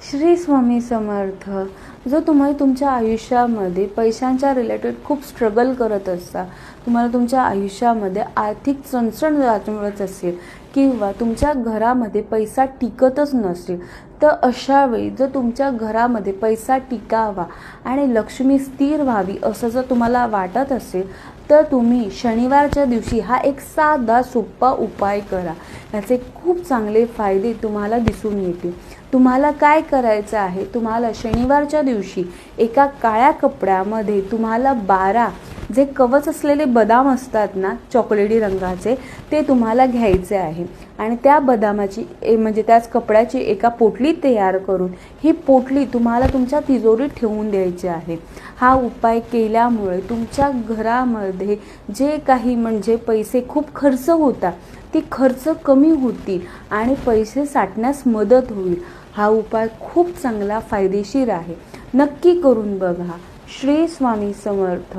श्री स्वामी समर्थ. जर तुम्ही तुमच्या आयुष्यामध्ये पैशांच्या रिलेटेड खूप स्ट्रगल करत असता, तुम्हाला तुमच्या आयुष्यामध्ये आर्थिक चणचण जाणवत असेल किंवा तुमच्या घरामध्ये पैसा टिकतच नसेल, तर अशा वेळी जर तुमच्या घरामध्ये पैसा टिकावा आणि लक्ष्मी स्थिर व्हावी असं जर तुम्हाला वाटत असेल, तर तुम्ही शनिवारच्या दिवशी हा एक साधा सोपा उपाय करा. याचे खूप चांगले फायदे तुम्हाला दिसून येतील. तुम्हाला काय करायचं आहे, तुम्हाला शनिवारच्या दिवशी एका काळ्या कपड्यामध्ये तुम्हाला 12 जे कवच असलेले बदाम असतात ना, चॉकलेटी रंगाचे, ते तुम्हाला घ्यायचे आहे आणि त्या बदामाची म्हणजे त्याच कपड्याची एका पोटली तयार करून ही पोटली तुम्हाला तुमच्या तिजोरीत ठेवून द्यायची आहे. हा उपाय केल्यामुळे तुमच्या घरामध्ये जे काही म्हणजे पैसे खूप खर्च होतात ती खर्च कमी होतील आणि पैसे साठण्यास मदत होईल. हा उपाय खूप चांगला फायदेशीर आहे. नक्की करून बघा. श्री स्वामी समर्थ.